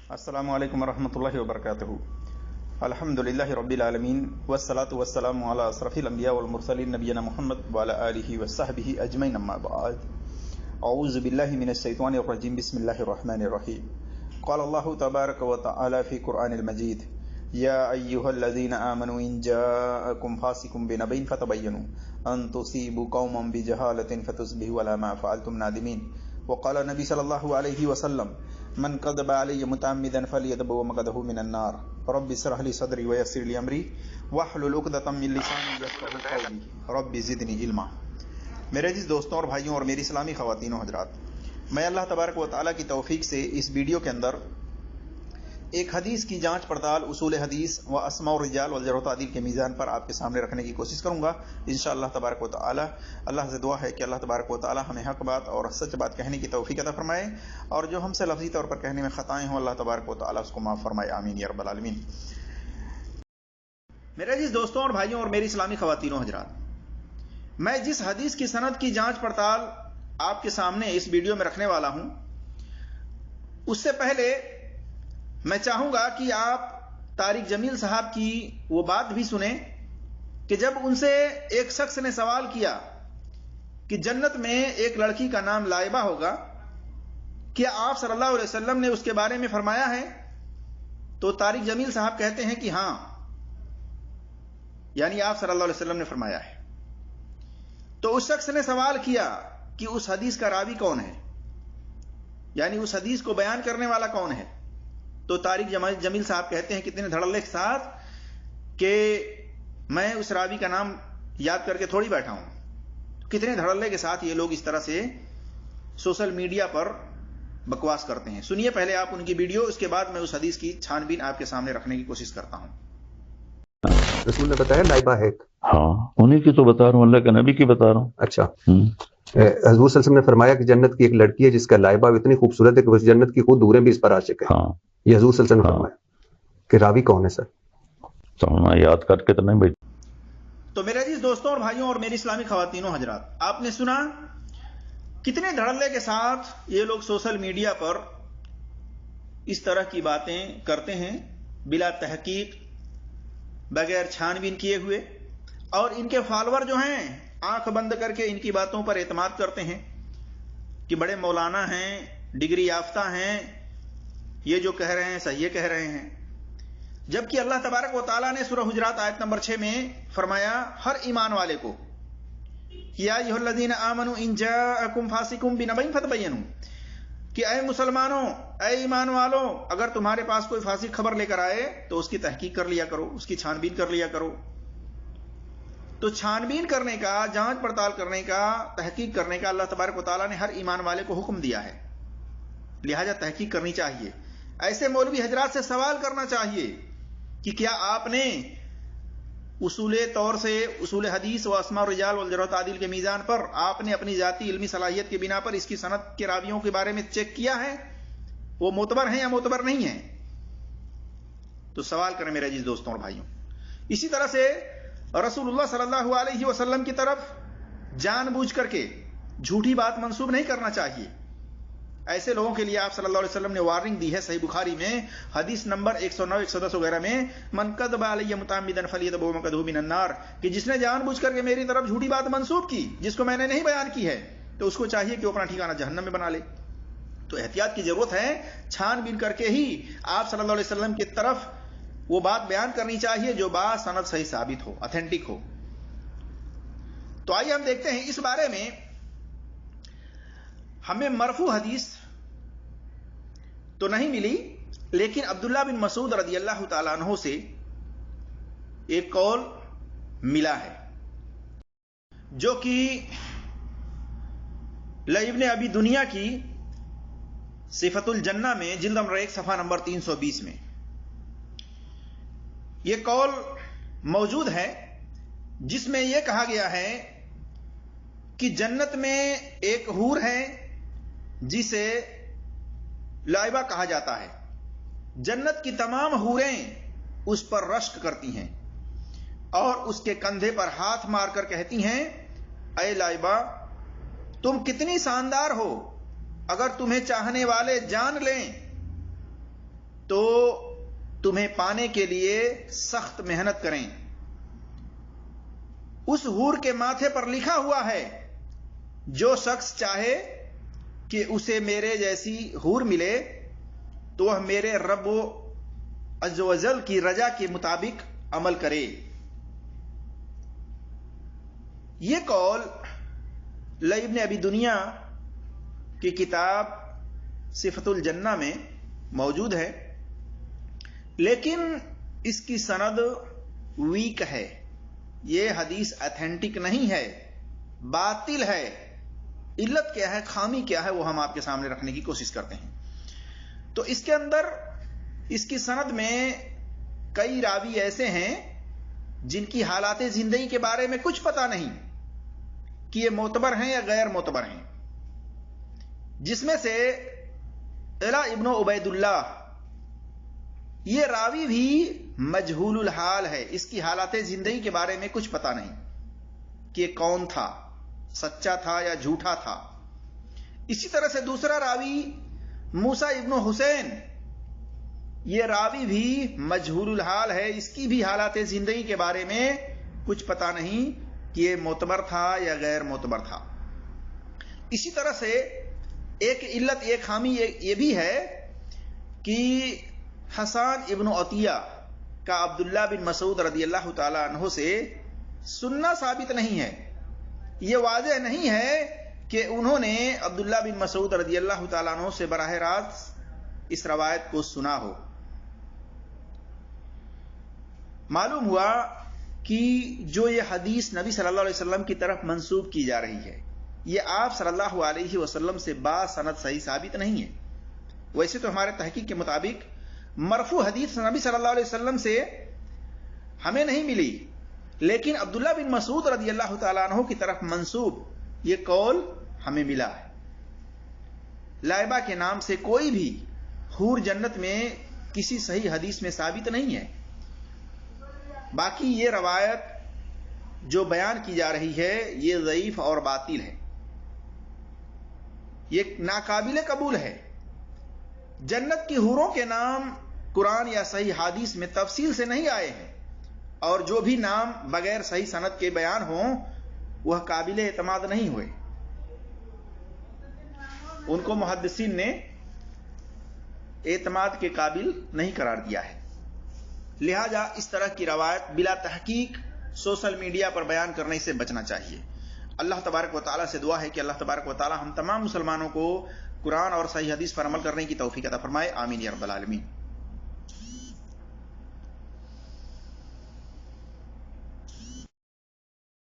अस्सलामु अलैकुम वरहमतुल्लाहि वबरकातुहू। अल्हम्दुलिल्लाहि रब्बिल आलमीन वस्सलातु वस्सलामु अला अशरफिल अंबिया वल मुरसलीन नबियना मुहम्मद व अला आलिहि व सहबिहि अजमईन अम्मा बाद। औज़ु बिल्लाहि मिनश शैतानिर रजीम बिस्मिल्लाहिर रहमानिर रहीम। क़ाल अल्लाहु तबारक व तआला फ़ी क़ुरआनिल मजीद या अय्युहल्लज़ीना आमनू इन जाअकुम फ़ासिक़ुम बिनबइन फ़तबय्यनु अन तुसीबू क़ौमन बिजहालतिन फ़तुस्बिहू अला मा फ़अलतुम नादिमीन। वक़ाल नबी सल्लल्लाहु अलैहि वसल्लम मन कज़ब अलैहि मुतअम्मिदन फ़लियतबव्वअ मक़अदहू मिनन नार। रब्बि इश्रह ली सदरी व यस्सिर ली अमरी वहलुल उक़दतम मिन लिसानी यफ़क़हू क़ौली रब्बि ज़िदनी इल्मा। मेरे अज़ीज़ दोस्तों और भाइयों और मेरी इस्लामी ख़वातीन व हज़रात, मैं अल्लाह तबारक व तआला की तौफ़ीक़ से इस वीडियो के अंदर एक हदीस की जांच पड़ताल उसूल हदीस व अस्मा और रिजाल वल जरह व तादील के मीज़ान पर आपके सामने रखने की कोशिश करूंगा इंशाअल्लाह तबारक व तआला। अल्लाह से दुआ है कि अल्लाह तबारक व तआला हमें हक़ बात और सच बात कहने की तौफ़ीक़ अता फरमाए, और जो हमसे लफ्ज़ी तौर पर कहने में ख़ताएँ हों अल्लाह तबारक व तआला उसको माफ़ फरमाए, आमीन या रब्बल आलमीन। मेरे अज़ीज़ दोस्तों और भाइयों और मेरी इस्लामी ख़वातीन व हज़रात, मैं जिस हदीस की सनद की जांच पड़ताल आपके सामने इस वीडियो में रखने वाला हूं, उससे पहले मैं चाहूंगा कि आप तारिक जमील साहब की वो बात भी सुने कि जब उनसे एक शख्स ने सवाल किया कि जन्नत में एक लड़की का नाम लाइबा होगा, क्या आप सल्लल्लाहु अलैहि वसल्लम ने उसके बारे में फरमाया है? तो तारिक जमील साहब कहते हैं कि हां, यानी आप सल्लल्लाहु अलैहि वसल्लम ने फरमाया है। तो उस शख्स ने सवाल किया कि उस हदीस का रावी कौन है, यानी उस हदीस को बयान करने वाला कौन है? तो तारिक जमील साहब कहते हैं कितने धड़ल्ले के साथ कि मैं उस रावी का नाम याद करके थोड़ी बैठा हूं। कितने धड़ल्ले के साथ ये लोग इस तरह से सोशल मीडिया पर बकवास करते हैं। सुनिए पहले आप उनकी वीडियो, उसके बाद मैं उस हदीस की छानबीन आपके सामने रखने की कोशिश करता हूं। रसूल ने बताया लाइबा है। हाँ, उन्हीं की तो बता रहा हूँ, अल्लाह के नबी की बता रहा हूँ। अच्छा, हज़रत सल्लल्लाहु अलैहि वसल्लम ने फरमाया कि जन्नत की एक लड़की है जिसका लाइबा इतनी खूबसूरत है कि उस जन्नत की खुद हूरें भी इस पर आशिक है। हाँ, ये हज़रत सल्लल्लाहु अलैहि वसल्लम ने फरमाया कि रावी कौन है सर? तो मैं याद करके तो नहीं भाई। तो मेरे अजीज दोस्तों और भाइयों और मेरी इस्लामी ख़वातीनों हजरात, आपने सुना कितने धड़ल्ले के साथ ये लोग सोशल मीडिया पर इस तरह की बातें करते हैं बिला तहकीक, बगैर छानबीन किए हुए, और इनके फॉलोअर जो हैं आंख बंद करके इनकी बातों पर एतमाद करते हैं कि बड़े मौलाना हैं, डिग्री याफ्ता हैं, ये जो कह रहे हैं सही कह रहे हैं। जबकि अल्लाह तबारक व तआला ने सूरह हुजरात आयत नंबर 6 में फरमाया हर ईमान वाले को, या अय्युहल्लज़ीना आमनू इन जाअकुम फासिकुम बिनबइन फतबय्यनु, कि ऐ मुसलमानों, ऐ ईमान वालों, अगर तुम्हारे पास कोई फासिक खबर लेकर आए तो उसकी तहकीक कर लिया करो, उसकी छानबीन कर लिया करो। तो छानबीन करने का, जांच पड़ताल करने का, तहकीक करने का अल्लाह तबारक व तआला ने हर ईमान वाले को हुक्म दिया है, लिहाजा तहकीक करनी चाहिए। ऐसे मौलवी हजरात से सवाल करना चाहिए कि क्या आपने उसूले तौर से उसूल हदीस व अस्मा और रिजाल वल जरह व तादील के मीज़ान पर आपने अपनी जाती इल्मी सलाहियत के बिना पर इसकी सनद के रावियों के बारे में चेक किया है, वो मोतबर हैं या मोतबर नहीं है? तो सवाल करें मेरे अजीज दोस्तों और भाइयों। इसी तरह से रसूलुल्लाह सल्लल्लाहु अलैहि वसल्लम की तरफ जानबूझ करके झूठी बात मंसूब नहीं करना चाहिए। ऐसे लोगों के लिए आप सल्लल्लाहु अलैहि वसल्लम ने वार्निंग दी है सही बुखारी में हदीस नंबर 109, 110 वगैरह में, मन कज़ब अलैहि मुतअम्मिदन फ़लियतबव्वअ मक़अदहू मिनन नार, कि जिसने जानबूझ करके मेरी तरफ झूठी बात मंसूब की जिसको मैंने नहीं बयान की है, तो उसको चाहिए कि वो अपना ठिकाना जहन्नम में बना ले। तो एहतियात की जरूरत है, छानबीन करके ही आप सल्लल्लाहु अलैहि वसल्लम की तरफ वो बात बयान करनी चाहिए जो बात सनद सही साबित हो, ऑथेंटिक हो। तो आइए हम देखते हैं इस बारे में। हमें मरफू हदीस तो नहीं मिली, लेकिन अब्दुल्लाह बिन मसूद रज़ियल्लाहु ताला अन्हु से एक कौल मिला है जो कि इब्न अबी दुनिया की सिफतुल जन्ना में जिल्द नंबर 1 सफ़ा नंबर 320 में यह कौल मौजूद है, जिसमें यह कहा गया है कि जन्नत में एक हूर है जिसे लाइबा कहा जाता है। जन्नत की तमाम हूरें उस पर रश्क करती हैं और उसके कंधे पर हाथ मारकर कहती हैं, ऐ लाइबा, तुम कितनी शानदार हो, अगर तुम्हें चाहने वाले जान लें تو تمہیں پانے کے لیے سخت محنت کریں. اس حور کے ماتھے پر لکھا ہوا ہے جو شخص چاہے کہ اسے میرے جیسی حور ملے تو وہ میرے رب عز و جل کی رضا کے مطابق عمل کرے. یہ قول ابن ابی دنیا کی کتاب صفت الجنہ میں موجود ہے، لیکن اس کی سند ویک ہے. یہ حدیث اتھینٹک نہیں ہے، باطل ہے. علت کیا ہے، خامی کیا ہے، وہ ہم آپ کے سامنے رکھنے کی کوشش کرتے ہیں. تو اس کے اندر اس کی سند میں کئی راوی ایسے ہیں جن کی حالات زندگی کے بارے میں کچھ پتہ نہیں کہ یہ معتبر ہیں یا غیر معتبر ہیں، جس میں سے علا ابن عبید اللہ یہ راوی بھی مجہول الحال ہے. اس کی حالات زندگی کے بارے میں کچھ پتہ نہیں کہ یہ کون تھا، سچا تھا یا جھوٹا تھا. اسی طرح سے دوسرا راوی موسیٰ ابن حسین یہ راوی بھی مجہول الحال ہے. اس کی بھی حالات زندگی کے بارے میں کچھ پتہ نہیں کہ یہ معتبر تھا یا غیر معتبر تھا. اسی طرح سے ایک علت، ایک خامی یہ بھی ہے کہ حسان ابن عطیہ کا عبداللہ بن مسعود رضی اللہ تعالی عنہ سے سننا ثابت نہیں ہے. یہ واضح نہیں ہے کہ انہوں نے عبداللہ بن مسعود رضی اللہ تعالی عنہ سے براہ راست اس روایت کو سنا ہو. معلوم ہوا کہ جو یہ حدیث نبی صلی اللہ علیہ وسلم کی طرف منسوب کی جا رہی ہے یہ آپ صلی اللہ علیہ وسلم سے باسند صحیح ثابت نہیں ہے. ویسے تو ہمارے تحقیق کے مطابق مرفوع حدیث نبی صلی اللہ علیہ وسلم سے ہمیں نہیں ملی، لیکن عبداللہ بن مسعود رضی اللہ تعالیٰ عنہ کی طرف منسوب یہ قول ہمیں ملا ہے. لائبہ کے نام سے کوئی بھی حور جنت میں کسی صحیح حدیث میں ثابت نہیں ہے. باقی یہ روایت جو بیان کی جا رہی ہے یہ ضعیف اور باطل ہے، یہ ناقابل قبول ہے. جنت کی حوروں کے نام قرآن یا صحیح حدیث میں تفصیل سے نہیں آئے ہیں، اور جو بھی نام بغیر صحیح سند کے بیان ہوں وہ قابل اعتماد نہیں ہوئے. ان کو محدثین نے اعتماد کے قابل نہیں قرار دیا ہے. لہذا اس طرح کی روایت بلا تحقیق سوشل میڈیا پر بیان کرنے سے بچنا چاہیے. اللہ تبارک و تعالیٰ سے دعا ہے کہ اللہ تبارک و تعالیٰ ہم تمام مسلمانوں کو قرآن اور صحیح حدیث پر عمل کرنے کی توفیق عطا فرمائے. آمین یا رب العالمین.